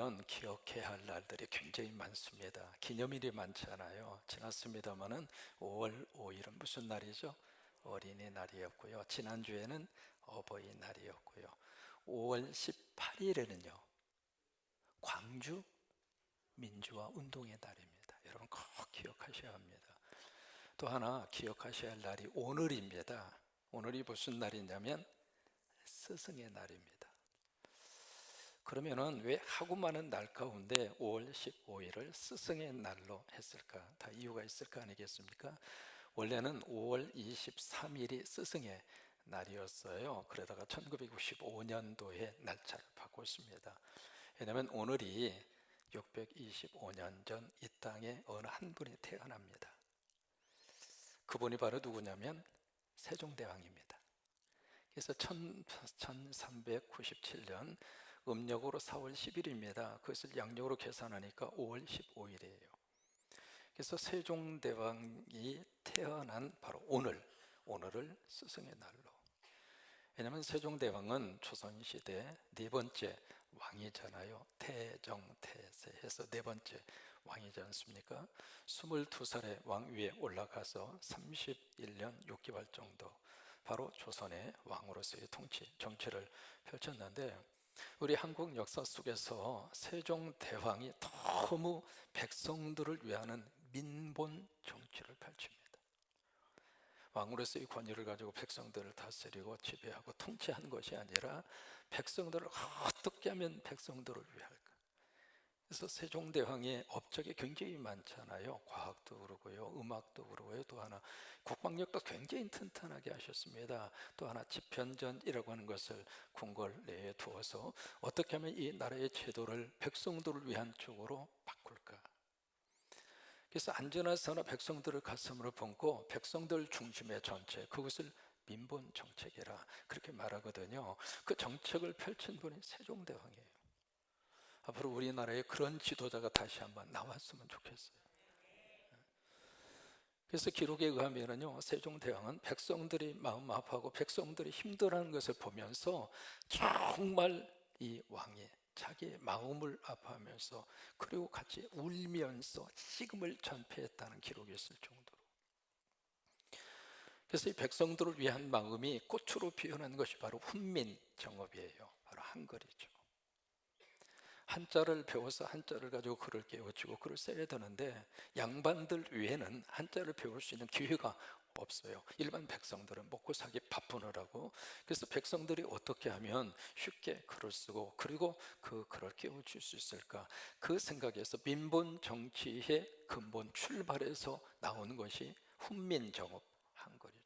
되면 기억해야 할 날들이 굉장히 많습니다. 기념일이 많잖아요. 지났습니다마는 5월 5일은 무슨 날이죠? 어린이날이었고요. 지난주에는 어버이날이었고요. 5월 18일에는요, 광주 민주화 운동의 날입니다. 여러분 꼭 기억하셔야 합니다. 또 하나 기억하셔야 할 날이 오늘입니다. 오늘이 무슨 날이냐면 스승의 날입니다. 그러면은 왜 하고 많은 날 가운데 5월 15일을 스승의 날로 했을까? 다 이유가 있을 거 아니겠습니까? 원래는 5월 23일이 스승의 날이었어요. 그러다가 1995년도에 날짜를 바꿨습니다. 왜냐하면 오늘이 625년 전 이 땅에 어느 한 분이 태어납니다. 그분이 바로 누구냐면 세종대왕입니다. 그래서 1397년 음력으로 4월 10일입니다. 그것을 양력으로 계산하니까 5월 15일이에요. 그래서 세종대왕이 태어난 바로 오늘을 스승의 날로. 왜냐하면 세종대왕은 조선시대 네 번째 왕이잖아요. 태정태세 해서 네 번째 왕이지 않습니까? 22살에 왕위에 올라가서 31년 6개월 정도 바로 조선의 왕으로서의 정치를 펼쳤는데, 우리 한국 역사 속에서 세종대왕이 너무 백성들을 위하는 민본 정치를 펼칩니다. 왕으로서의 권위를 가지고 백성들을 다스리고 지배하고 통치한 것이 아니라 백성들을 어떻게 하면 백성들을 위할까? 그래서 세종대왕의 업적이 굉장히 많잖아요. 과학도 그러고요, 음악도 그러고요. 또 하나 국방력도 굉장히 튼튼하게 하셨습니다. 또 하나 집현전이라고 하는 것을 궁궐 내에 두어서 어떻게 하면 이 나라의 제도를 백성들을 위한 쪽으로 바꿀까? 그래서 안전하사나 백성들을 가슴으로 품고 백성들 중심의 정책, 그것을 민본 정책이라 그렇게 말하거든요. 그 정책을 펼친 분이 세종대왕이에요. 앞으로 우리나라에 그런 지도자가 다시 한번 나왔으면 좋겠어요. 그래서 기록에 의하면요, 세종대왕은 백성들이 마음 아파하고 백성들이 힘들어하는 것을 보면서 정말 이 왕이 자기의 마음을 아파하면서 그리고 같이 울면서 식음을 전폐했다는 기록이 있을 정도로. 그래서 이 백성들을 위한 마음이 꽃으로 피어난 것이 바로 훈민정음이에요. 바로 한글이죠. 한자를 배워서 한자를 가지고 글을 깨우치고 글을 써야 되는데 양반들 외에는 한자를 배울 수 있는 기회가 없어요. 일반 백성들은 먹고 살기 바쁘느라고. 그래서 백성들이 어떻게 하면 쉽게 글을 쓰고 그리고 그 글을 깨우칠 수 있을까, 그 생각에서 민본 정치의 근본 출발에서 나오는 것이 훈민정음, 한글이죠.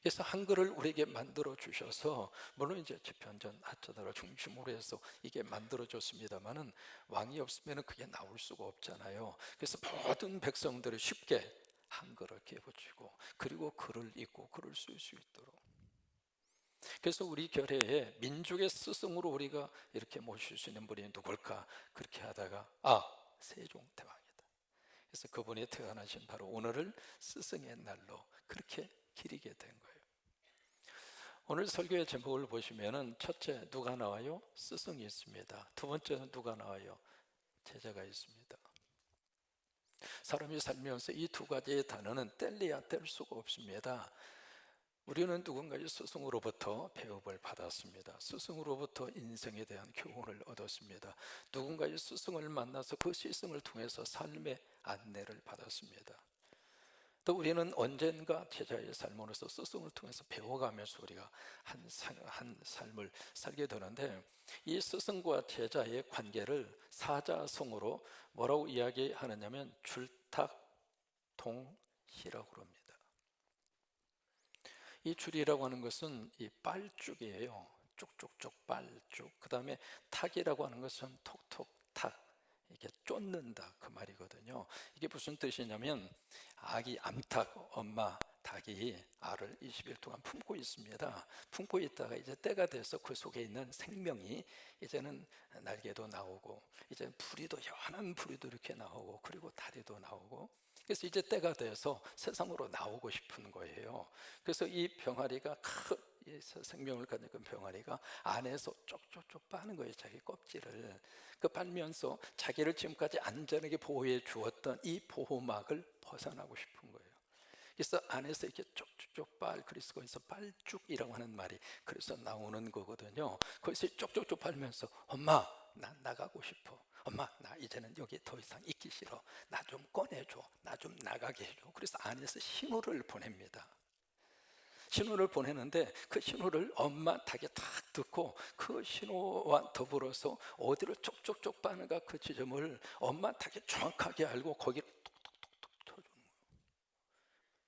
그래서 한글을 우리에게 만들어 주셔서, 물론 이제 집현전 하자들을 중심으로 해서 이게 만들어 졌습니다만은 왕이 없으면 그게 나올 수가 없잖아요. 그래서 모든 백성들이 쉽게 한글을 깨우치고 그리고 글을 읽고 글을 쓸 수 있도록. 그래서 우리 결의에 민족의 스승으로 우리가 이렇게 모실 수 있는 분이 누굴까, 그렇게 하다가 세종대왕이다. 그래서 그분이 태어나신 바로 오늘을 스승의 날로 그렇게 기리게 된 거예요. 오늘 설교의 제목을 보시면은 첫째 누가 나와요? 스승이 있습니다. 두 번째는 누가 나와요? 제자가 있습니다. 사람이 살면서 이 두 가지의 단어는 뗄래야 뗄 수가 없습니다. 우리는 누군가의 스승으로부터 배움을 받았습니다. 스승으로부터 인생에 대한 교훈을 얻었습니다. 누군가의 스승을 만나서 그 스승을 통해서 삶의 안내를 받았습니다. 또 우리는 언젠가 제자의 삶으로서 스승을 통해서 배워가면서 우리가 한 삶을 살게 되는데, 이 스승과 제자의 관계를 사자성어로 뭐라고 이야기하느냐면 줄탁동시라고 합니다. 이 줄이라고 하는 것은 이 빨죽이에요. 쭉쭉쭉 빨죽. 그 다음에 탁이라고 하는 것은 톡톡탁, 이게 쫓는다 그 말이거든요. 이게 무슨 뜻이냐면 아기 암탉 엄마 닭이 알을 20일 동안 품고 있습니다. 품고 있다가 이제 때가 돼서 그 속에 있는 생명이 이제는 날개도 나오고 이제 부리도, 연한 부리도 이렇게 나오고 그리고 다리도 나오고, 그래서 이제 때가 돼서 세상으로 나오고 싶은 거예요. 그래서 이 병아리가 거기에서 생명을 가진 그 병아리가 안에서 쪽쪽쪽 빠는 거예요. 자기 껍질을 그 빨면서 자기를 지금까지 안전하게 보호해 주었던 이 보호막을 벗어나고 싶은 거예요. 그래서 안에서 이렇게 쪽쪽쪽 빨, 그래서 거기서 빨죽이라고 하는 말이 그래서 나오는 거거든요. 거기서 쪽쪽쪽 빨면서 엄마 나 나가고 싶어, 엄마 나 이제는 여기 더 이상 있기 싫어, 나 좀 꺼내줘, 나 좀 나가게 해줘. 그래서 안에서 신호를 보냅니다. 신호를 보내는데 그 신호를 엄마 닭이 딱 듣고 그 신호와 더불어서 어디로 쪽쪽쪽 빠는가 그 지점을 엄마 닭이 정확하게 알고 거기를 톡톡톡톡 쳐주는 거예요.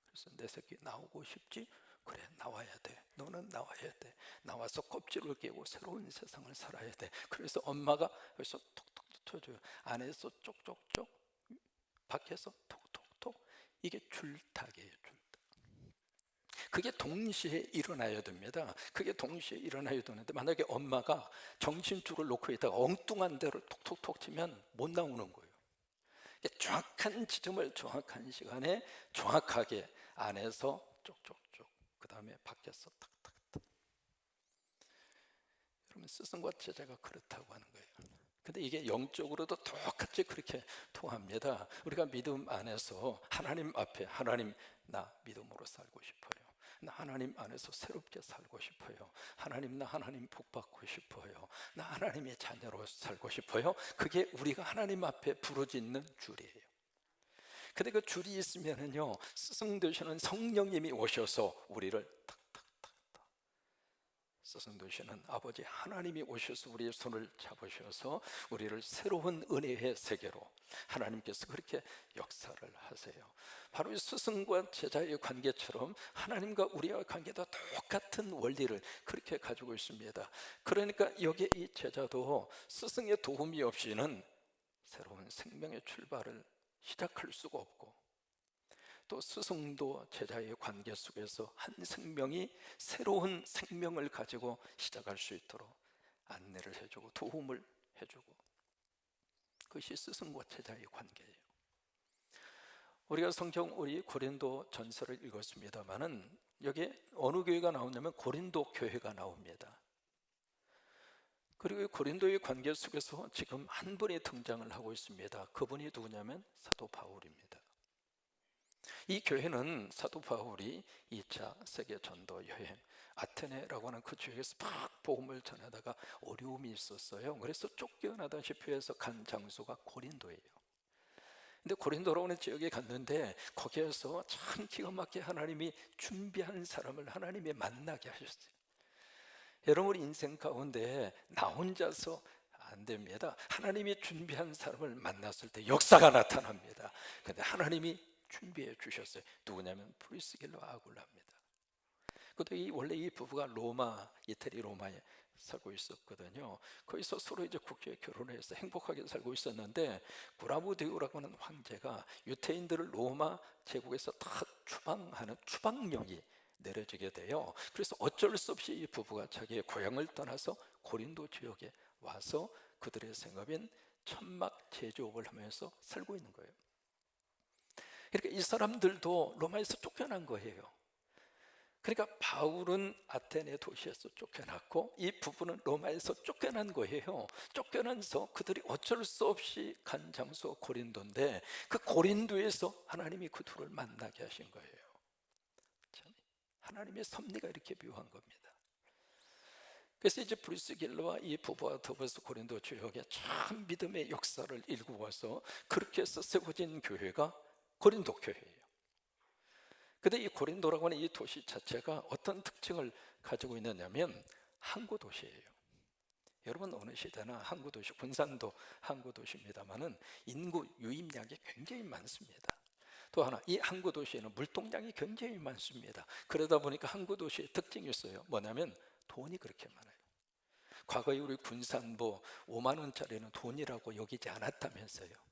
그래서 내 새끼 나오고 싶지? 그래 나와야 돼. 너는 나와야 돼. 나와서 껍질을 깨고 새로운 세상을 살아야 돼. 그래서 엄마가 여기서 톡톡 쳐줘요. 안에서 쪽쪽쪽, 밖에서 톡톡톡. 이게 줄타기예요. 그게 동시에 일어나야 됩니다. 그게 동시에 일어나야 되는데 만약에 엄마가 정신줄을 놓고 있다가 엉뚱한 대로 톡톡톡 치면 못 나오는 거예요. 정확한 지점을 정확한 시간에 정확하게 안에서 쪽쪽쪽, 그 다음에 밖에서 탁탁탁. 여러분 스승과 제자가 그렇다고 하는 거예요. 근데 이게 영적으로도 똑같이 그렇게 통합니다. 우리가 믿음 안에서 하나님 앞에 하나님 나 믿음으로 살고 싶어요. 나 하나님 안에서 새롭게 살고 싶어요. 하나님 나 하나님 복 받고 싶어요. 나 하나님의 자녀로 살고 싶어요. 그게 우리가 하나님 앞에 부르짖는 줄이에요. 근데 그 줄이 있으면은요 스승 되시는 성령님이 오셔서 우리를 탁탁탁탁, 스승 되시는 아버지 하나님이 오셔서 우리의 손을 잡으셔서 우리를 새로운 은혜의 세계로 하나님께서 그렇게 역사를 하세요. 바로 이 스승과 제자의 관계처럼 하나님과 우리의 관계도 똑같은 원리를 그렇게 가지고 있습니다. 그러니까 여기에 이 제자도 스승의 도움이 없이는 새로운 생명의 출발을 시작할 수가 없고, 또 스승도 제자의 관계 속에서 한 생명이 새로운 생명을 가지고 시작할 수 있도록 안내를 해주고 도움을 해주고, 그것이 스승과 제자의 관계예요. 우리가 성경 우리 고린도 전서를 읽었습니다마는 여기에 어느 교회가 나오냐면 고린도 교회가 나옵니다. 그리고 고린도의 관계 속에서 지금 한 분이 등장을 하고 있습니다. 그분이 누구냐면 사도 바울입니다. 이 교회는 사도 바울이 2차 세계 전도 여행 아테네라고 하는 그 지역에서 막 복음을 전하다가 어려움이 있었어요. 그래서 쫓겨나다시피 해서 간 장소가 고린도예요. 근데 고린도라고 하는 지역에 갔는데 거기에서 참 기가 막히게 하나님이 준비한 사람을 하나님이 만나게 하셨어요. 여러분 인생 가운데 나 혼자서 안 됩니다. 하나님이 준비한 사람을 만났을 때 역사가 나타납니다. 근데 하나님이 준비해 주셨어요. 누구냐면 프리스길라 아굴라입니다. 그것도 원래 이 부부가 이태리 로마에 살고 있었거든요. 거기서 서로 이제 국제 결혼해서 행복하게 살고 있었는데 구라무디우라고 하는 황제가 유태인들을 로마 제국에서 다 추방하는 추방령이 내려지게 돼요. 그래서 어쩔 수 없이 이 부부가 자기의 고향을 떠나서 고린도 지역에 와서 그들의 생업인 천막 제조업을 하면서 살고 있는 거예요. 그러니까 이 사람들도 로마에서 쫓겨난 거예요. 그러니까 바울은 아테네 도시에서 쫓겨났고 이 부부는 로마에서 쫓겨난 거예요. 쫓겨나서 그들이 어쩔 수 없이 간 장소가 고린도인데 그 고린도에서 하나님이 그 둘을 만나게 하신 거예요. 참 하나님의 섭리가 이렇게 묘한 겁니다. 그래서 이제 브리스길라와 이 부부와 더불어서 고린도 지역에 참 믿음의 역사를 일구어서 그렇게 해서 세워진 교회가 고린도 교회예요. 근데 이 고린도라고 하는 이 도시 자체가 어떤 특징을 가지고 있느냐면 항구 도시예요. 여러분 어느 시대나 항구 도시, 군산도 항구 도시입니다만은 인구 유입량이 굉장히 많습니다. 또 하나 이 항구 도시에는 물동량이 굉장히 많습니다. 그러다 보니까 항구 도시의 특징이 있어요. 뭐냐면 돈이 그렇게 많아요. 과거에 우리 군산도 5만 원짜리는 돈이라고 여기지 않았다면서요.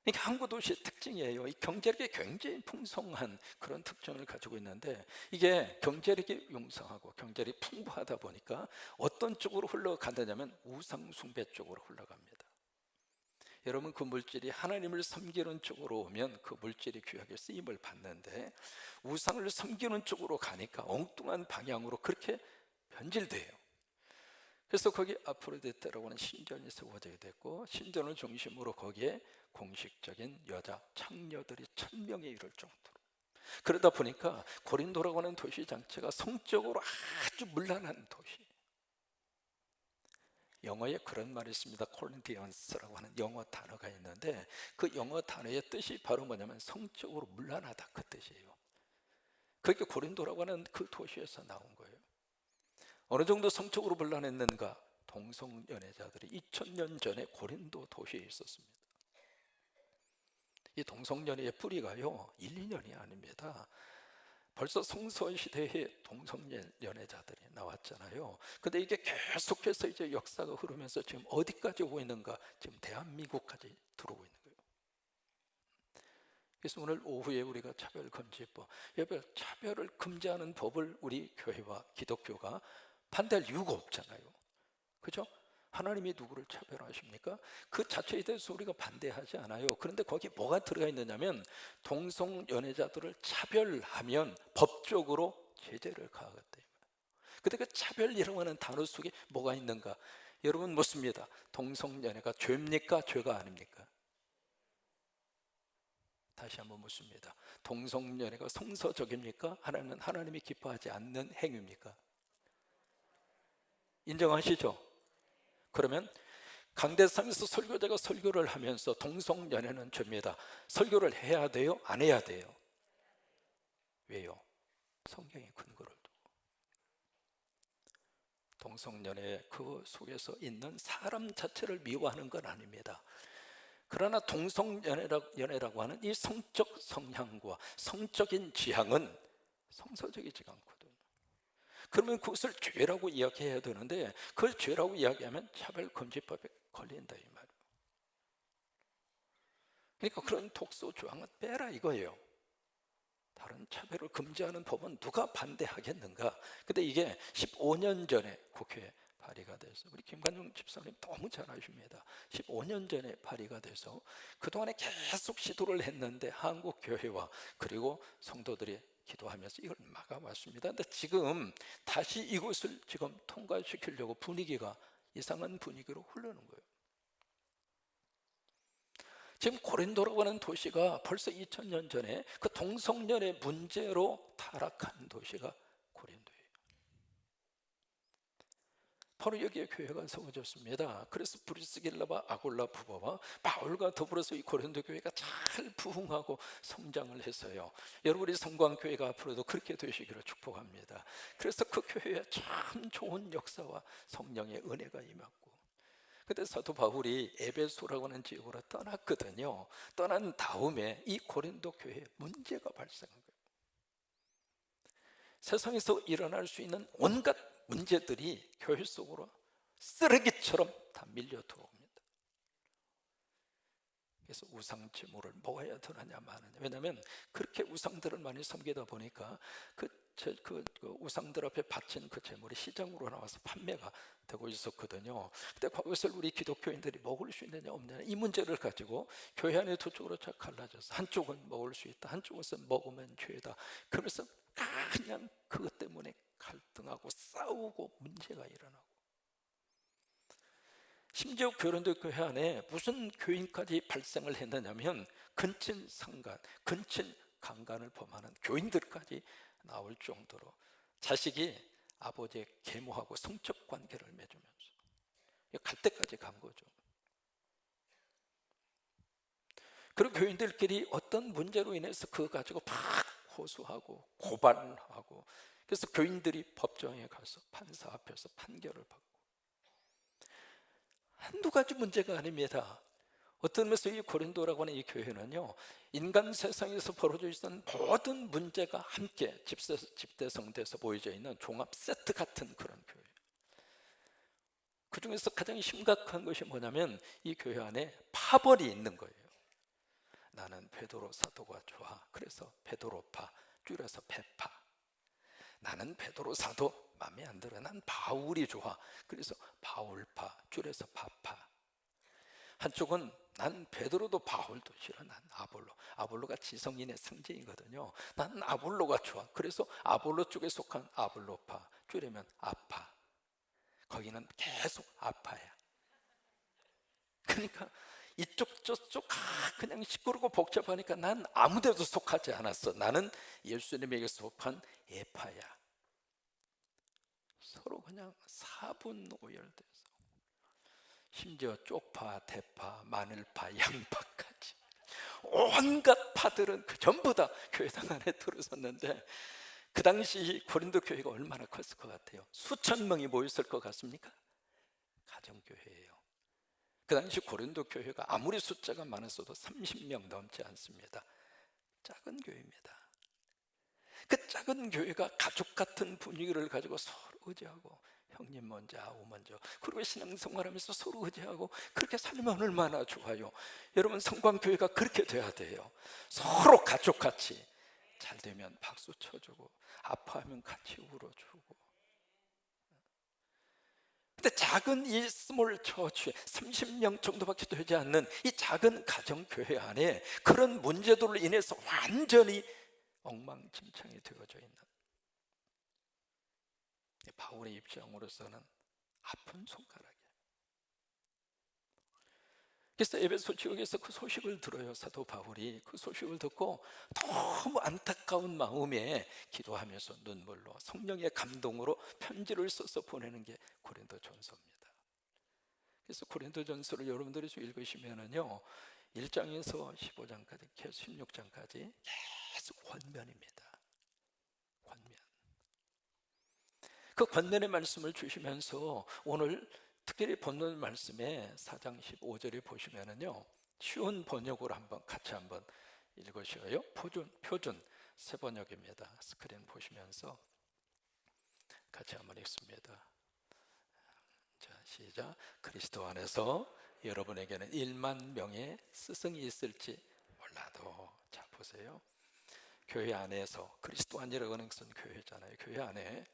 그러니까 항구 도시의 특징이에요. 이 경제력이 굉장히 풍성한 그런 특징을 가지고 있는데 이게 경제력이 용성하고 경제력이 풍부하다 보니까 어떤 쪽으로 흘러가느냐면 우상 숭배 쪽으로 흘러갑니다. 여러분, 그 물질이 하나님을 섬기는 쪽으로 오면 그 물질이 귀하게 쓰임을 받는데, 우상을 섬기는 쪽으로 가니까 엉뚱한 방향으로 그렇게 변질돼요. 그래서 거기 아프로디테라고 하는 신전이 세워지게 됐고, 신전을 중심으로 거기에 공식적인 여자 창녀들이 1000명에 이를 정도로, 그러다 보니까 고린도라고 하는 도시 자체가 성적으로 아주 문란한 도시. 영어에 그런 말이 있습니다. 콜린티언스라고 하는 영어 단어가 있는데, 그 영어 단어의 뜻이 바로 뭐냐면 성적으로 문란하다, 그 뜻이에요. 그게 고린도라고 하는 그 도시에서 나온 거예요. 어느 정도 성적으로 문란했는가? 동성연애자들이 2000년 전에 고린도 도시에 있었습니다. 이 동성연애의 뿌리가요 1, 2년이 아닙니다. 벌써 성서시대에 동성연애자들이 나왔잖아요. 근데 이게 계속해서 이제 역사가 흐르면서 지금 어디까지 오고 있는가? 지금 대한민국까지 들어오고 있는 거예요. 그래서 오늘 오후에 우리가 차별금지법, 차별을 금지하는 법을 우리 교회와 기독교가 반대할 이유가 없잖아요. 그죠? 하나님이 누구를 차별하십니까? 그 자체에 대해서 우리가 반대하지 않아요. 그런데 거기 뭐가 들어가 있느냐면, 동성연애자들을 차별하면 법적으로 제재를 가하겠다. 근데 그 차별이라고 하는 단어 속에 뭐가 있는가? 여러분 묻습니다. 동성연애가 죄입니까? 죄가 아닙니까? 다시 한번 묻습니다. 동성연애가 성서적입니까? 하나님이 기뻐하지 않는 행위입니까? 인정하시죠? 그러면 강대상에서 설교자가 설교를 하면서 동성연애는 죄입니다, 설교를 해야 돼요? 안 해야 돼요? 왜요? 성경의 근거를 두고. 동성연애 그 속에서 있는 사람 자체를 미워하는 건 아닙니다. 그러나 동성연애라고 하는 이 성적 성향과 성적인 지향은 성서적이지가 않거든요. 그러면 그것을 죄라고 이야기해야 되는데, 그걸 죄라고 이야기하면 차별금지법에 걸린다 이 말이에요. 그러니까 그런 독소 조항은 빼라 이거예요. 다른 차별을 금지하는 법은 누가 반대하겠는가? 근데 이게 15년 전에 국회에 발의가 돼서, 우리 김관용 집사님 너무 잘 아십니다. 15년 전에 발의가 돼서 그동안에 계속 시도를 했는데 한국 교회와 그리고 성도들이 기도하면서 이걸 막아왔습니다. 근데 지금 다시 이것을 지금 통과시키려고 분위기가 이상한 분위기로 흐르는 거예요. 지금 고린도라고 하는 도시가 벌써 2000년 전에 그 동성연애 문제로 타락한 도시가 고린도예요. 바로 여기에 교회가 세워졌습니다. 그래서 브리스길라와 아굴라 부부와 바울과 더불어서 이 고린도 교회가 잘 부흥하고 성장을 했어요. 여러분이 성광교회가 앞으로도 그렇게 되시기를 축복합니다. 그래서 그 교회에 참 좋은 역사와 성령의 은혜가 임했고, 그때 사도 바울이 에베소라고 하는 지역으로 떠났거든요. 떠난 다음에 이 고린도 교회에 문제가 발생한 거예요. 세상에서 일어날 수 있는 온갖 문제들이 교회 속으로 쓰레기처럼 다 밀려 들어옵니다. 그래서 우상제물을 먹어야 되느냐 마느냐. 왜냐하면 그렇게 우상들을 많이 섬기다 보니까 그 우상들 앞에 바친 그 제물이 시장으로 나와서 판매가 되고 있었거든요. 근데 그것을 우리 기독교인들이 먹을 수 있느냐 없느냐, 이 문제를 가지고 교회 안에 두 쪽으로 쫙 갈라져서 한쪽은 먹을 수 있다, 한쪽은 먹으면 죄다. 그러면서 그냥 그것 때문에 갈등하고 싸우고 문제가 일어나고, 심지어 고린도 교회 안에 무슨 교인까지 발생을 했느냐면 근친 상간, 근친 강간을 범하는 교인들까지 나올 정도로 자식이 아버지의 계모하고 성적 관계를 맺으면서 갈 때까지 간 거죠. 그리고 교인들끼리 어떤 문제로 인해서 그거 가지고 막 호소하고 고발하고, 그래서 교인들이 법정에 가서 판사 앞에서 판결을 받고, 한두 가지 문제가 아닙니다. 어떤 면에서 이 고린도라고 하는 이 교회는요, 인간 세상에서 벌어져 있는 모든 문제가 함께 집대성돼서 보여져 있는 종합 세트 같은 그런 교회. 그 중에서 가장 심각한 것이 뭐냐면 이 교회 안에 파벌이 있는 거예요. 나는 베드로 사도가 좋아, 그래서 베드로파, 줄여서 베파. 나는 베드로 사도 마음에 안 들어, 난 바울이 좋아, 그래서 바울파, 줄여서 바파. 한쪽은 난 베드로도 바울도 싫어. 난 아볼로가 지성인의 상징이거든요. 난 아볼로가 좋아. 그래서 아볼로 쪽에 속한 아볼로파, 줄이면 아파. 거기는 계속 아파야. 그러니까 이쪽 저쪽 그냥 시끄럽고 복잡하니까 난 아무데도 속하지 않았어. 나는 예수님에게 속한 에파야. 서로 그냥 사분오열돼서, 심지어 쪽파, 대파, 마늘파, 양파까지 온갖 파들은 전부 다 교회당 안에 들어섰는데, 그 당시 고린도 교회가 얼마나 컸을 것 같아요? 수천 명이 모였을 것 같습니까? 가정교회예요. 그 당시 고린도 교회가 아무리 숫자가 많았어도 30명 넘지 않습니다. 작은 교회입니다. 그 작은 교회가 가족 같은 분위기를 가지고 서로 의지하고, 형님 먼저, 아우 먼저, 그리고 신앙생활하면서 서로 의지하고, 그렇게 살면 얼마나 좋아요. 여러분, 성광교회가 그렇게 돼야 돼요. 서로 가족같이. 잘 되면 박수 쳐주고, 아파하면 같이 울어주고. 근데 작은 이 스몰 처치에 30명 정도밖에 되지 않는 이 작은 가정교회 안에 그런 문제들로 인해서 완전히 엉망진창이 되어져 있는, 바울의 입장으로서는 아픈 손가락이에요. 그래서 에베소 지역에서 그 소식을 들어요. 사도 바울이 그 소식을 듣고 너무 안타까운 마음에 기도하면서 눈물로, 성령의 감동으로 편지를 써서 보내는 게 고린도전서입니다. 그래서 고린도전서를 여러분들이 좀 읽으시면은요, 1장에서 15장까지 계속 16장까지 계속 권면입니다. 권면. 그 권면의 말씀을 주시면서 오늘 특별히 본문 말씀에 4장 15절에 보시면은요, 쉬운 번역으로 같이 한번 읽으셔요. 표준 새 번역입니다. 스크린 보시면서 같이 한번 읽습니다. 자, 시작. 그리스도 안에서 여러분에게는 1만 명의 스승이 있을지 몰라도. 자, 보세요. 교회 안에서, 그리스도 안이라고 하는 것은 교회잖아요. 교회 안에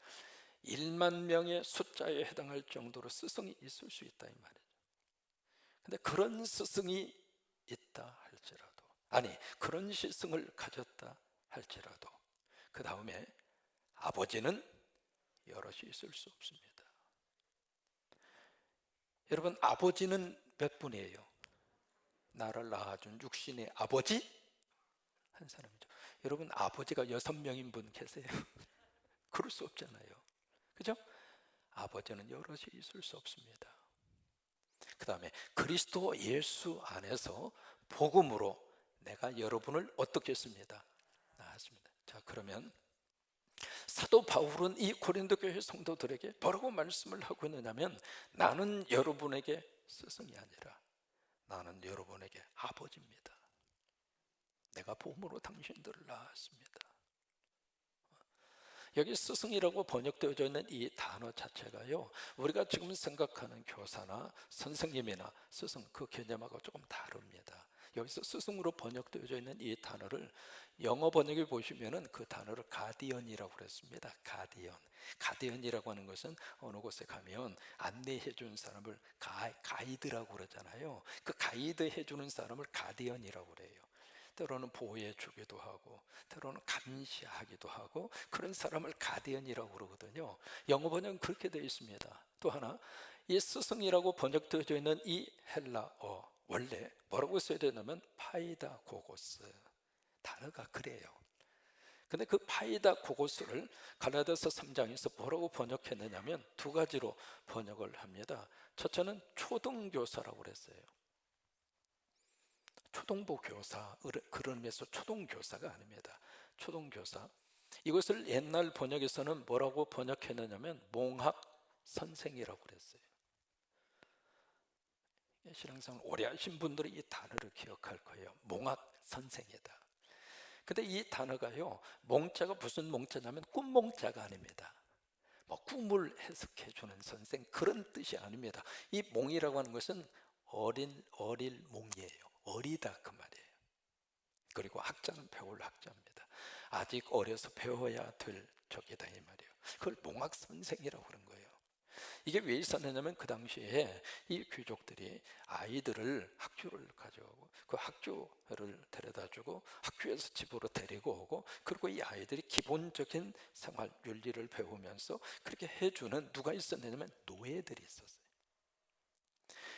1만 명의 숫자에 해당할 정도로 스승이 있을 수 있다, 이 말이죠. 근데 그런 스승이 있다 할지라도, 아니 그런 스승을 가졌다 할지라도, 그 다음에 아버지는 여럿이 있을 수 없습니다. 여러분, 아버지는 몇 분이에요? 나를 낳아준 육신의 아버지 한 사람이죠. 여러분, 아버지가 6명인 분 계세요? 그럴 수 없잖아요. 그죠? 아버지는 여럿이 있을 수 없습니다. 그 다음에 그리스도 예수 안에서 복음으로 내가 여러분을 어떻게 했습니다? 낳았습니다. 자, 그러면 사도 바울은 이 고린도 교회 성도들에게 뭐라고 말씀을 하고 있느냐면, 나는 여러분에게 스승이 아니라 나는 여러분에게 아버지입니다. 내가 복음으로 당신들을 낳았습니다. 여기 스승이라고 번역되어져 있는 이 단어 자체가요, 우리가 지금 생각하는 교사나 선생님이나 스승, 그 개념하고 조금 다릅니다. 여기서 스승으로 번역되어져 있는 이 단어를 영어 번역에 보시면은 그 단어를 가디언이라고 그랬습니다. 가디언이라고 하는 것은 어느 곳에 가면 안내해 주는 사람을 가이드라고 그러잖아요. 그 가이드 해주는 사람을 가디언이라고 그래요. 때로는 보호해 주기도 하고, 때로는 감시하기도 하고, 그런 사람을 가디언이라고 그러거든요. 영어 번역은 그렇게 되어 있습니다. 또 하나, 이 스승이라고 번역되어져 있는 이 헬라어, 원래 뭐라고 써야 되냐면 파이다고고스, 단어가 그래요. 근데 그 파이다고고스를 갈라디아서 3장에서 뭐라고 번역했느냐면 두 가지로 번역을 합니다. 첫째는 초등교사라고 그랬어요. 초등부 교사, 그런 의미에서 초등교사가 아닙니다. 초등교사. 이것을 옛날 번역에서는 뭐라고 번역했느냐면 몽학 선생이라고 그랬어요. 신앙생활 오래 하신 분들이 이 단어를 기억할 거예요. 몽학 선생이다. 근데 이 단어가요, 몽자가 무슨 몽자냐면 꿈몽자가 아닙니다. 뭐 꿈을 해석해 주는 선생, 그런 뜻이 아닙니다. 이 몽이라고 하는 것은 어릴 몽이에요. 어리다, 그 말이에요. 그리고 학자는 배울 학자입니다. 아직 어려서 배워야 될 적이다, 이 말이에요. 그걸 몽학 선생이라고 그런 거예요. 이게 왜 있었느냐면 그 당시에 이 귀족들이 아이들을 학교를 가져오고 그 학교를 데려다주고 학교에서 집으로 데리고 오고, 그리고 이 아이들이 기본적인 생활 윤리를 배우면서 그렇게 해주는 누가 있었냐면 노예들이 있었어요.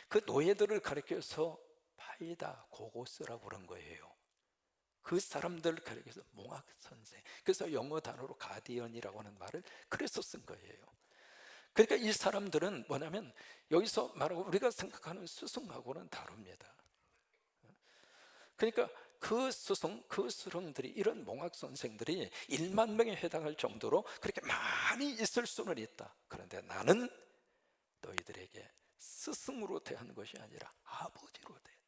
그 노예들을 가르쳐서 파이다 고고스라고 그런 거예요. 그 사람들을 가리켜서 몽학 선생, 그래서 영어 단어로 가디언이라고 하는 말을 그래서 쓴 거예요. 그러니까 이 사람들은 뭐냐면 여기서 말하고 우리가 생각하는 스승하고는 다릅니다. 그러니까 그 스승, 그 수령들이, 이런 몽학 선생들이 1만 명에 해당할 정도로 그렇게 많이 있을 수는 있다. 그런데 나는 너희들에게 스승으로 대하는 것이 아니라 아버지로 대한다.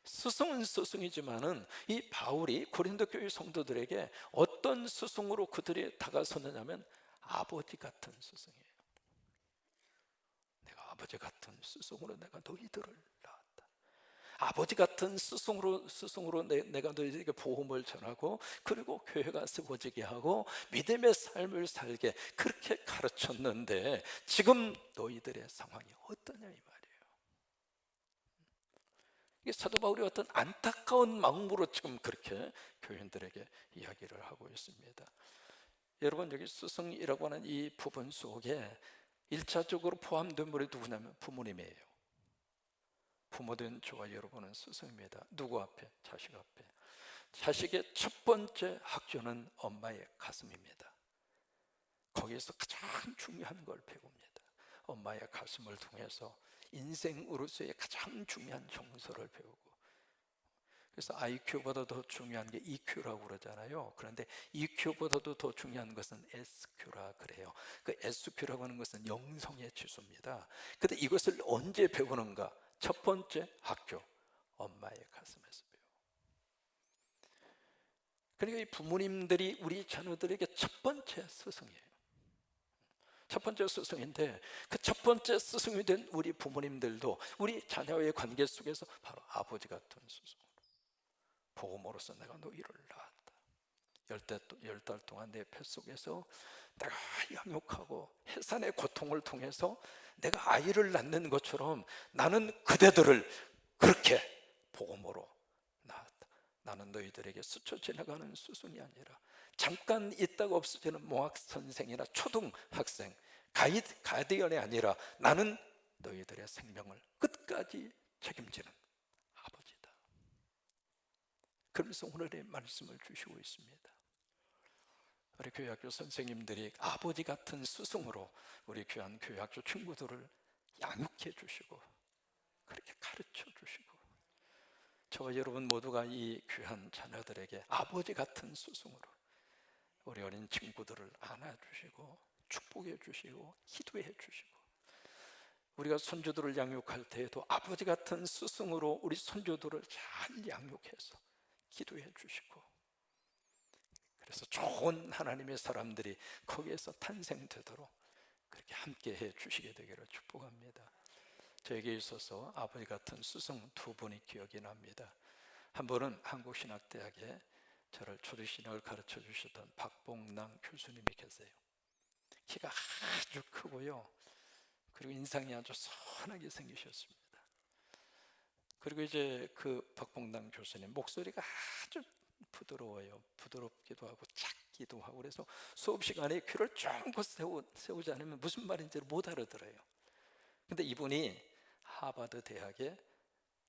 스승은 스승이지만은 이 바울이 고린도 교회 성도들에게 어떤 스승으로 그들이 다가섰느냐면 아버지 같은 스승이에요. 내가 아버지 같은 스승으로 내가 너희들을 낳았다. 아버지 같은 스승으로 내가 너희들에게 복음을 전하고, 그리고 교회가 세워지게 하고 믿음의 삶을 살게 그렇게 가르쳤는데 지금 너희들의 상황이 어떠냐 이 말이에요. 이게 사도 바울이 어떤 안타까운 마음으로 지금 그렇게 교인들에게 이야기를 하고 있습니다. 여러분, 여기 스승이라고 하는 이 부분 속에 1차적으로 포함된 분이 누구냐면 부모님이에요. 부모된 저와 여러분은 스승입니다. 누구 앞에? 자식 앞에. 자식의 첫 번째 학교는 엄마의 가슴입니다. 거기에서 가장 중요한 걸 배웁니다. 엄마의 가슴을 통해서 인생으로서의 가장 중요한 정서를 배우고, 그래서 IQ보다 더 중요한 게 EQ라고 그러잖아요. 그런데 EQ보다도 더 중요한 것은 SQ라 그래요. 그 SQ라고 하는 것은 영성의 지수입니다. 근데 이것을 언제 배우는가? 첫 번째 학교, 엄마의 가슴에서 배워. 그러니까 이 부모님들이 우리 자녀들에게 첫 번째 스승이에요. 첫 번째 스승인데, 그 첫 번째 스승이 된 우리 부모님들도 우리 자녀의 관계 속에서 바로 아버지 같은 스승, 복음으로써 내가 너희를 낳았다. 10달 동안 내 뱃속에서 내가 양육하고 해산의 고통을 통해서 내가 아이를 낳는 것처럼 나는 그대들을 그렇게 복음으로 낳았다. 나는 너희들에게 스쳐 지나가는 스승이 아니라 잠깐 있다가 없어지는 몽학 선생이나 초등학생, 가디언이 아니라 나는 너희들의 생명을 끝까지 책임지는 아버지다. 그러면서 오늘의 말씀을 주시고 있습니다. 우리 교회학교 선생님들이 아버지 같은 스승으로 우리 귀한 교회학교 친구들을 양육해 주시고 그렇게 가르쳐 주시고, 저와 여러분 모두가 이 귀한 자녀들에게 아버지 같은 스승으로 우리 어린 친구들을 안아주시고 축복해 주시고 기도해 주시고, 우리가 손주들을 양육할 때에도 아버지 같은 스승으로 우리 손주들을 잘 양육해서 기도해 주시고, 그래서 좋은 하나님의 사람들이 거기에서 탄생되도록 그렇게 함께 해 주시게 되기를 축복합니다. 저에게 있어서 아버지 같은 스승 두 분이 기억이 납니다. 한 분은 한국신학대학에 저를 초대신학을 가르쳐 주셨던 박봉남 교수님이 계세요. 키가 아주 크고요, 그리고 인상이 아주 선하게 생기셨습니다. 그리고 이제 그 박봉남 교수님 목소리가 아주 부드러워요. 부드럽기도 하고 작기도 하고, 그래서 수업 시간에 귀를 쫑긋 세우지 않으면 무슨 말인지 못 알아들어요. 근데 이분이 하버드 대학의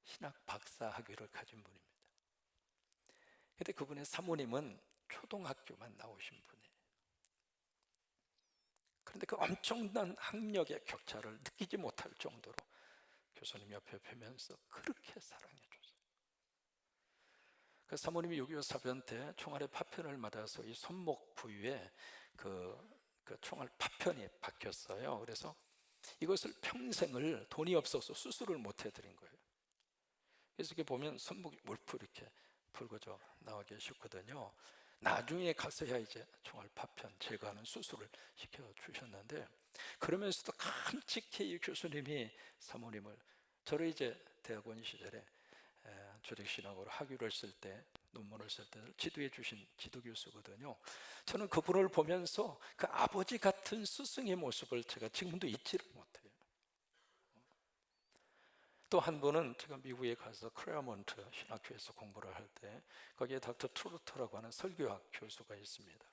신학 박사 학위를 가진 분입니다. 근데 그분의 사모님은 초등학교만 나오신 분이에요. 그런데 그 엄청난 학력의 격차를 느끼지 못할 정도로 교수님 옆에 뵈면서 그렇게 사랑해 줬어요. 그 사모님이 6.25 사변 때 총알의 파편을 맞아서 이 손목 부위에 그 총알 파편이 박혔어요. 그래서 이것을 평생을 돈이 없어서 수술을 못 해드린 거예요. 그래서 이렇게 보면 손목이 물풀 이렇게 붉어져 나와 계셨거든요. 나중에 가서야 이제 총알 파편 제거하는 수술을 시켜주셨는데, 그러면서도 깜찍히 이 교수님이 사모님을, 저를 이제 대학원 시절에 조직신학으로 학위를 했을 때 논문을 쓸 때 지도해 주신 지도 교수거든요. 저는 그분을 보면서 그 아버지 같은 스승의 모습을 제가 지금도 잊지를 못해요. 또 한 분은 제가 미국에 가서 크레아몬트 신학교에서 공부를 할 때 거기에 닥터 트루터라고 하는 설교학 교수가 있습니다.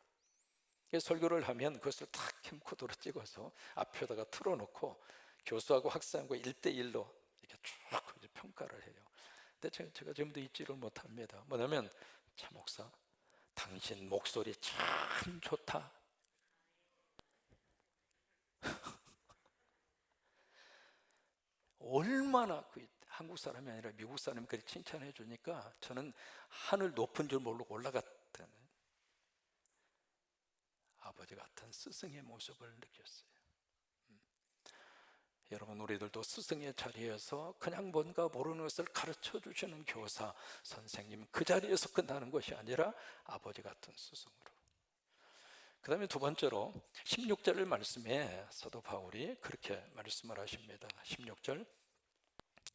설교를 하면 그것을 탁 캠코더로 찍어서 앞에다가 틀어놓고 교수하고 학생과 1대1로 이렇게 쭉 평가를 해요. 근데 제가 지금도 잊지를 못합니다. 뭐냐면, 차 목사, 당신 목소리 참 좋다. 얼마나 한국 사람이 아니라 미국 사람이 그렇게 칭찬해 주니까 저는 하늘 높은 줄 모르고 올라갔던 아버지 같은 스승의 모습을 느꼈어요. 여러분, 우리들도 스승의 자리에서 그냥 뭔가 모르는 것을 가르쳐 주시는 교사, 선생님, 그 자리에서 끝나는 것이 아니라 아버지 같은 스승으로. 그 다음에 두 번째로 16절 말씀에 사도 바울이 그렇게 말씀을 하십니다. 16절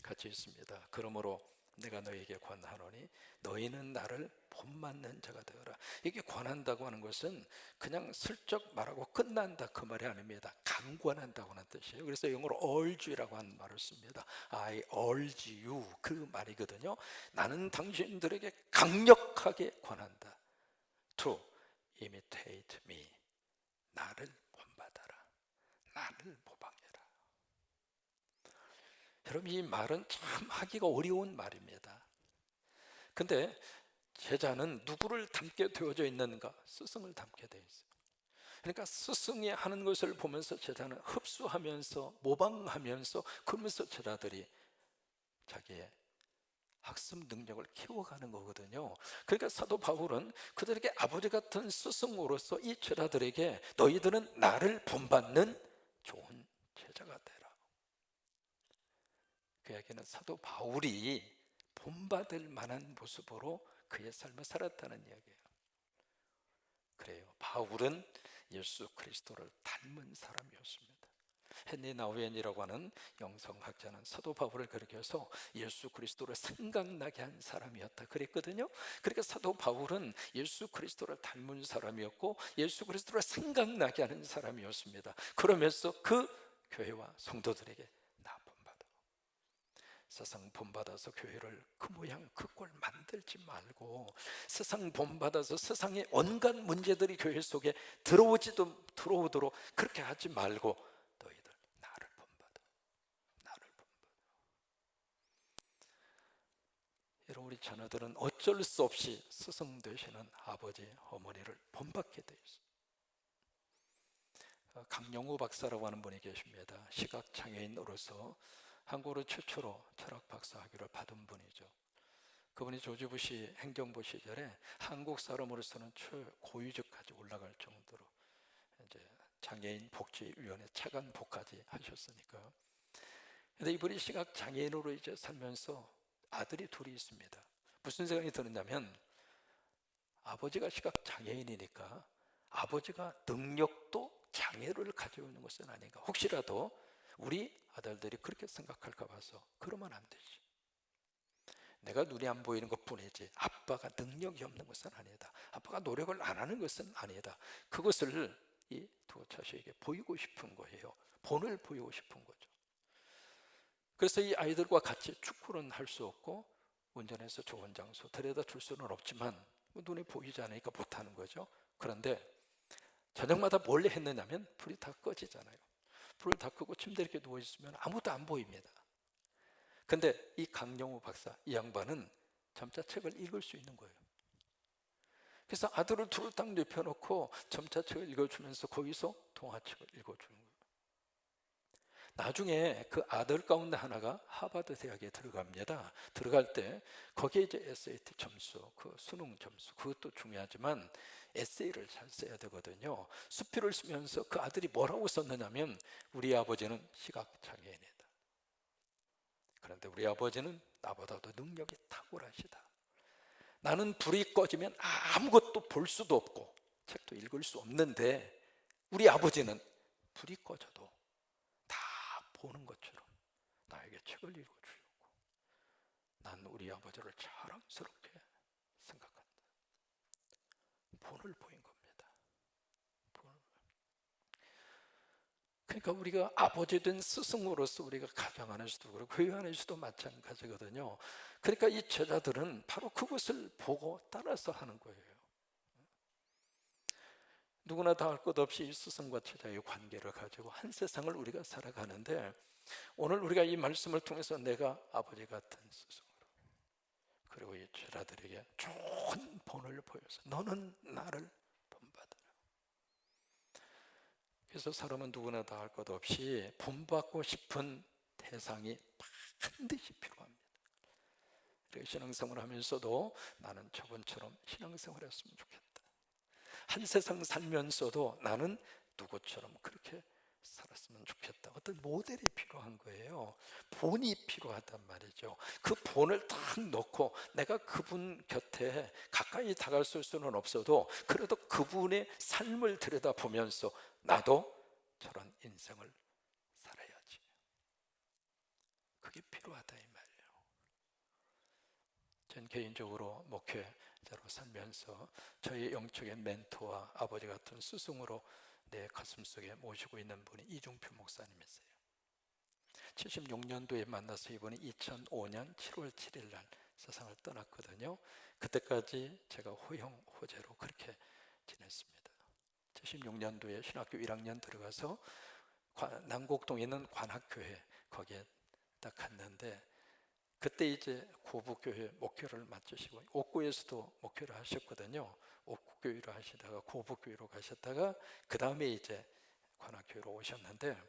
같이 있습니다. 그러므로 내가 너에게 권하노니 너희는 나를 본받는 자가 되어라. 이게 권한다고 하는 것은 그냥 슬쩍 말하고 끝난다, 그 말이 아닙니다. 강권한다고 하는 뜻이에요. 그래서 영어로 urge라고 하는 말을 씁니다. I urge you, 그 말이거든요. 나는 당신들에게 강력하게 권한다. To imitate me, 나를 본받아라, 나를 모방해라. 여러분, 이 말은 참 하기가 어려운 말입니다. 근데 제자는 누구를 닮게 되어져 있는가? 스승을 닮게 되어 있어요. 그러니까 스승이 하는 것을 보면서 제자는 흡수하면서 모방하면서, 그러면서 제자들이 자기의 학습 능력을 키워가는 거거든요. 그러니까 사도 바울은 그들에게 아버지 같은 스승으로서 이 제자들에게 너희들은 나를 본받는 좋은 제자가 되라. 그 이야기는 사도 바울이 본받을 만한 모습으로 그의 삶을 살았다는 이야기예요. 그래요. 바울은 예수 그리스도를 닮은 사람이었습니다. 헨리 나우엔이라고 하는 영성학자는 사도 바울을 그렇게 해서 예수 그리스도를 생각나게 한 사람이었다 그랬거든요. 그러니까 사도 바울은 예수 그리스도를 닮은 사람이었고 예수 그리스도를 생각나게 하는 사람이었습니다. 그러면서 그 교회와 성도들에게 나 본받아, 세상 본받아서 교회를 그 모양 그 꼴 만들지 말고, 세상 본받아서 세상의 온갖 문제들이 교회 속에 들어오도록 그렇게 하지 말고 너희들 나를 본받아, 나를 본받아. 여러분, 우리 자녀들은 어쩔 수 없이 스승 되시는 아버지, 어머니를 본받게 돼 있어요. 강영우 박사라고 하는 분이 계십니다. 시각장애인으로서 한국으로 최초로 철학 박사 학위를 받은 분이죠. 그분이 조지 부시 행정부 시절에 한국 사람으로서는 최고위직까지 올라갈 정도로 이제 장애인 복지위원회 차관복까지 하셨으니까. 근데 이분이 시각 장애인으로 이제 살면서 아들이 둘이 있습니다. 무슨 생각이 드느냐면, 아버지가 시각 장애인이니까 아버지가 능력도 장애를 가지고 있는 것은 아닌가, 혹시라도 우리 아들들이 그렇게 생각할까 봐서 그러면 안 되지. 내가 눈이 안 보이는 것 뿐이지 아빠가 능력이 없는 것은 아니다, 아빠가 노력을 안 하는 것은 아니다. 그것을 이 두 자식에게 보이고 싶은 거예요. 본을 보이고 싶은 거죠. 그래서 이 아이들과 같이 축구는 할 수 없고 운전해서 좋은 장소 데려다 줄 수는 없지만 눈에 보이지 않으니까 못하는 거죠. 그런데 저녁마다 뭘 했느냐면, 불이 다 꺼지잖아요. 불을 다 끄고 침대에 이렇게 누워있으면 아무도 안 보입니다. 근데 이 강영우 박사, 이 양반은 점자책을 읽을 수 있는 거예요. 그래서 아들을 둘을 딱 눕혀놓고 점자책을 읽어주면서 거기서 동화책을 읽어주는 거예요. 나중에 그 아들 가운데 하나가 하버드 대학에 들어갑니다. 들어갈 때 거기에 이제 SAT 점수, 그 수능 점수, 그것도 중요하지만 에세이를 잘 써야 되거든요. 수필을 쓰면서 그 아들이 뭐라고 썼느냐면, 우리 아버지는 시각장애인이다. 그런데 우리 아버지는 나보다도 능력이 탁월하시다. 나는 불이 꺼지면 아무것도 볼 수도 없고 책도 읽을 수 없는데, 우리 아버지는 불이 꺼져도 다 보는 것처럼 나에게 책을 읽어주셨고, 난 우리 아버지를 자랑스럽게 생각한다. 본을 보인 겁니다. 그러니까 우리가 아버지 된 스승으로서 우리가 가정 안에서도 그렇고 교회 안에서도 마찬가지거든요. 그러니까 이 제자들은 바로 그것을 보고 따라서 하는 거예요. 누구나 다 할 것 없이 이 스승과 제자의 관계를 가지고 한 세상을 우리가 살아가는데, 오늘 우리가 이 말씀을 통해서 내가 아버지 같은 스승으로, 그리고 이 제자들에게 좋은 본을 보여서 너는 나를 본받으라. 그래서 사람은 누구나 다 할 것 없이 본받고 싶은 대상이 반드시 필요합니다. 신앙생활을 하면서도 나는 저분처럼 신앙생활을 했으면 좋겠다. 한 세상 살면서도 나는 누구처럼 그렇게 살았으면 좋겠다. 어떤 모델이 필요한 거예요. 본이 필요하단 말이죠. 그 본을 딱 놓고 내가 그분 곁에 가까이 다가갈 수는 없어도 그래도 그분의 삶을 들여다보면서 나도 저런 인생을 살아야지. 그게 필요하다 이 말이에요. 전 개인적으로 목회자로 살면서 저희 영적인 멘토와 아버지 같은 스승으로 내 가슴속에 모시고 있는 분이 이중표 목사님이세요. 76년도에 만나서 이번에 2005년 7월 7일 날 세상을 떠났거든요. 그때까지 제가 호영호재로 그렇게 지냈습니다. 76년도에 신학교 1학년 들어가서 남곡동에 있는 관학교회, 거기에 딱 갔는데, 그때 이제 고부교회 목회를 맡으시고 옥구에서도 목회를 하셨거든요. 옥구교회로 하시다가 고부교회로 가셨다가 그 다음에 이제 관악교회로 오셨는데,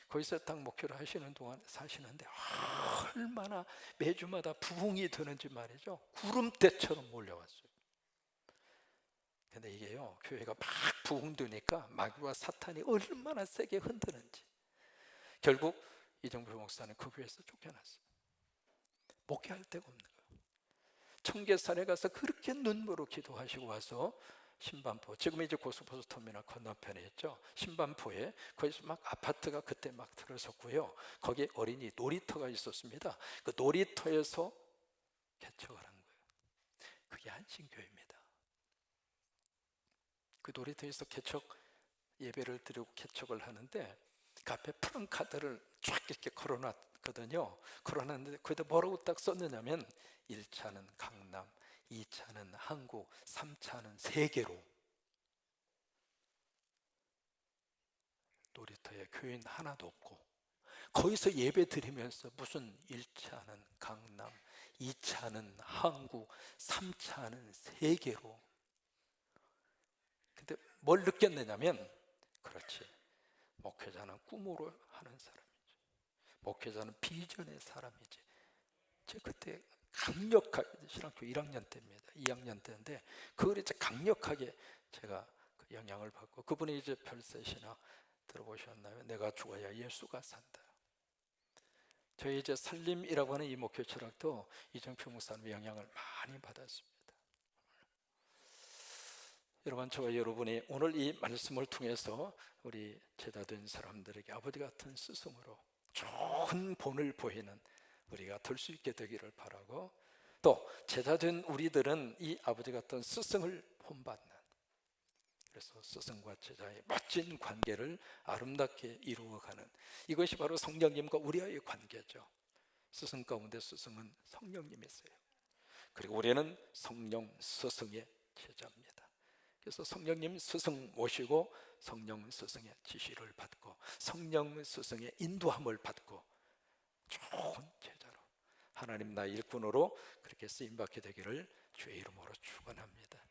거기서 딱 목회를 하시는 동안 사시는데 얼마나 매주마다 부흥이 되는지 말이죠. 구름대처럼 몰려왔어요. 근데 이게요, 교회가 막 부흥되니까 마귀와 사탄이 얼마나 세게 흔드는지, 결국 이정표 목사는 그 교회에서 쫓겨났어요. 목회할 데가 없는 거예요. 청계산에 가서 그렇게 눈물로 기도하시고 와서 신반포, 지금 이제 고속버스 터미널 건너편에 있죠. 신반포에 거기서 막 아파트가 그때 막 들어섰고요. 거기에 어린이 놀이터가 있었습니다. 그 놀이터에서 개척을 한 거예요. 그게 한신교회입니다. 그 놀이터에서 개척 예배를 드리고 개척을 하는데 그 앞에 푸른 카드를 쫙 이렇게 걸어놨거든요. 걸어놨는데 거기다 뭐라고 딱 썼느냐면 1차는 강남, 2차는 한국, 3차는 세계로. 놀이터에 교인 하나도 없고 거기서 예배 드리면서 무슨 1차는 강남, 2차는 한국, 3차는 세계로. 근데 뭘 느꼈느냐면, 그렇지, 목회자는 꿈으로 하는 사람이지, 목회자는 비전의 사람이지. 제가 그때 강력하게, 신학교 1학년 때입니다. 2학년 때인데 그걸 이제 강력하게 제가 그 영향을 받고, 그분이 이제 별세시나 들어보셨나요? 내가 죽어야 예수가 산다. 저희 이제 살림이라고 하는 이 목회 철학도 이정표 목사님의 영향을 많이 받았습니다. 여러분, 저와 여러분이 오늘 이 말씀을 통해서 우리 제자된 사람들에게 아버지 같은 스승으로 좋은 본을 보이는 우리가 될 수 있게 되기를 바라고, 또 제자된 우리들은 이 아버지 같은 스승을 본받는, 그래서 스승과 제자의 멋진 관계를 아름답게 이루어가는, 이것이 바로 성령님과 우리와의 관계죠. 스승 가운데 스승은 성령님이세요. 그리고 우리는 성령 스승의 제자입니다. 그래서 성령님 스승 모시고 성령 스승의 지시를 받고 성령 스승의 인도함을 받고 좋은 제자로, 하나님 나의 일꾼으로 그렇게 쓰임받게 되기를 주의 이름으로 축원합니다.